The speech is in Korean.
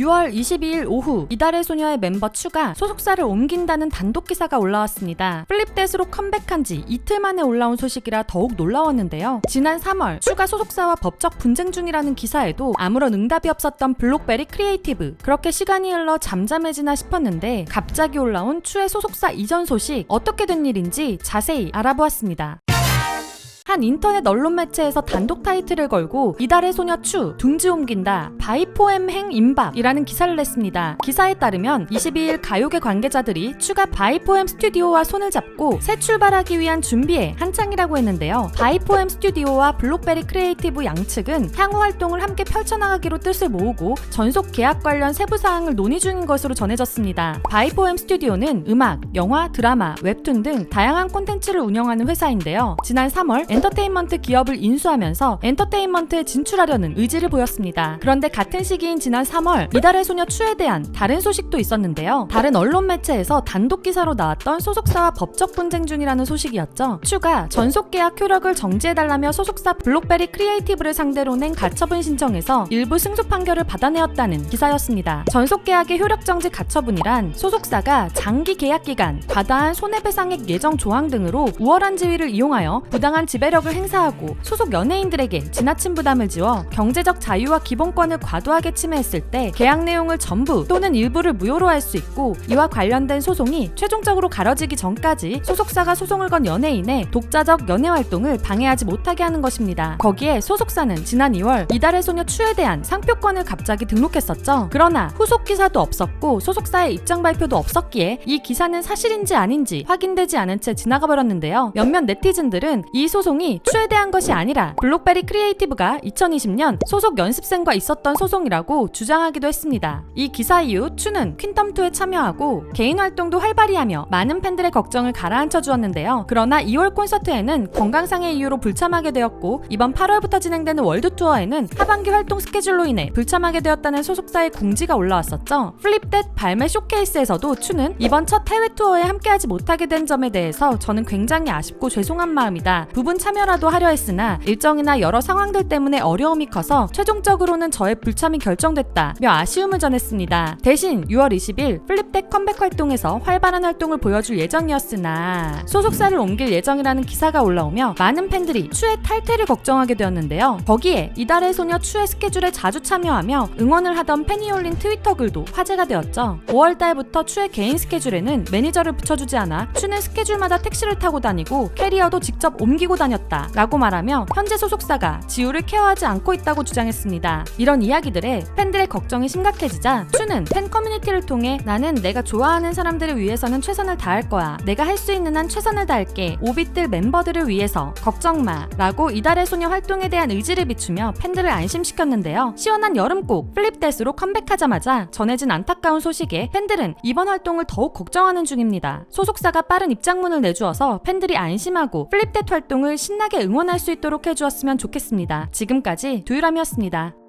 6월 22일 오후 이달의 소녀의 멤버 추가 소속사를 옮긴다는 단독 기사가 올라왔습니다. 플립댓으로 컴백한 지 이틀 만에 올라온 소식이라 더욱 놀라웠는데요. 지난 3월 추가 소속사와 법적 분쟁 중이라는 기사에도 아무런 응답이 없었던 블록베리 크리에이티브. 그렇게 시간이 흘러 잠잠해지나 싶었는데 갑자기 올라온 추의 소속사 이전 소식, 어떻게 된 일인지 자세히 알아보았습니다. 한 인터넷 언론 매체에서 단독 타이틀을 걸고 이달의 소녀 추 둥지 옮긴다 바이포엠행 임박이라는 기사를 냈습니다. 기사에 따르면 22일 가요계 관계자들이 추가 바이포엠 스튜디오와 손을 잡고 새 출발하기 위한 준비에 한창이라고 했는데요. 바이포엠 스튜디오와 블록베리 크리에이티브 양측은 향후 활동을 함께 펼쳐나가기로 뜻을 모으고 전속 계약 관련 세부 사항을 논의 중인 것으로 전해졌습니다. 바이포엠 스튜디오는 음악, 영화, 드라마, 웹툰 등 다양한 콘텐츠를 운영하는 회사인데요. 지난 3월 엔터테인먼트 기업을 인수하면서 엔터테인먼트에 진출하려는 의지를 보였습니다. 그런데 같은 시기인 지난 3월 이달의 소녀 추에 대한 다른 소식도 있었는데요. 다른 언론 매체에서 단독 기사로 나왔던 소속사와 법적 분쟁 중이라는 소식이었죠. 추가 전속 계약 효력을 정지해달라며 소속사 블록베리 크리에이티브를 상대로 낸 가처분 신청에서 일부 승소 판결을 받아내었다는 기사였습니다. 전속 계약의 효력 정지 가처분이란 소속사가 장기 계약 기간, 과다한 손해배상액 예정 조항 등으로 우월한 지위를 이용하여 부당한 지배력을 행사하고 소속 연예인들에게 지나친 부담을 지워 경제적 자유와 기본권을 과도하게 침해했을 때 계약 내용을 전부 또는 일부를 무효로 할 수 있고, 이와 관련된 소송이 최종적으로 가려지기 전까지 소속사가 소송을 건 연예인의 독자적 연예 활동을 방해하지 못하게 하는 것입니다. 거기에 소속사는 지난 2월 이달의 소녀 추에 대한 상표권을 갑자기 등록했었죠. 그러나 후속 기사도 없었고 소속사의 입장 발표도 없었기에 이 기사는 사실인지 아닌지 확인되지 않은 채 지나가 버렸는데요. 몇몇 네티즌들은 이 소송이 추에 대한 것이 아니라 블록베리 크리에이티브가 2020년 소속 연습생과 있었던 소송이라고 주장하기도 했습니다. 이 기사 이후 추는 퀸덤2에 참여하고 개인 활동도 활발히 하며 많은 팬들의 걱정을 가라앉혀 주었는데요. 그러나 2월 콘서트에는 건강상의 이유로 불참하게 되었고, 이번 8월부터 진행되는 월드투어에는 하반기 활동 스케줄로 인해 불참하게 되었다는 소속사의 공지가 올라왔었죠. 플립댓 발매 쇼케이스에서도 추는 이번 첫 해외 투어에 함께하지 못하게 된 점에 대해서 저는 굉장히 아쉽고 죄송한 마음이다. 부분 참여라도 하려 했으나 일정이나 여러 상황들 때문에 어려움이 커서 최종적으로는 저의 불참이 결정됐다며 아쉬움을 전했습니다. 대신 6월 20일 플립댓 컴백 활동에서 활발한 활동을 보여줄 예정이었으나 소속사를 옮길 예정이라는 기사가 올라오며 많은 팬들이 추의 탈퇴를 걱정하게 되었는데요. 거기에 이달의 소녀 추의 스케줄에 자주 참여하며 응원을 하던 팬이 올린 트위터 글도 화제가 되었죠. 5월달부터 추의 개인 스케줄에는 매니저를 붙여주지 않아 추는 스케줄마다 택시를 타고 다니고 캐리어도 직접 옮기고 다녔다 라고 말하며 현재 소속사가 지우를 케어하지 않고 있다고 주장했습니다. 이런 이야기들에 팬들의 걱정이 심각해지자 추는 팬 커뮤니티를 통해 나는 내가 좋아하는 사람들을 위해서는 최선을 다할 거야. 내가 할 수 있는 한 최선을 다할게. 오빛들 멤버들을 위해서 걱정 마 라고 이달의 소녀 활동에 대한 의지를 비추며 팬들을 안심시켰는데요. 시원한 여름곡 플립댓으로 컴백하자마자 전해진 안타까운 소식에 팬들은 이번 활동을 더욱 걱정하는 중입니다. 소속사가 빠른 입장문을 내주어서 팬들이 안심하고 플립댓 활동을 신나게 응원할 수 있도록 해주었으면 좋겠습니다. 지금까지 두유람이었습니다.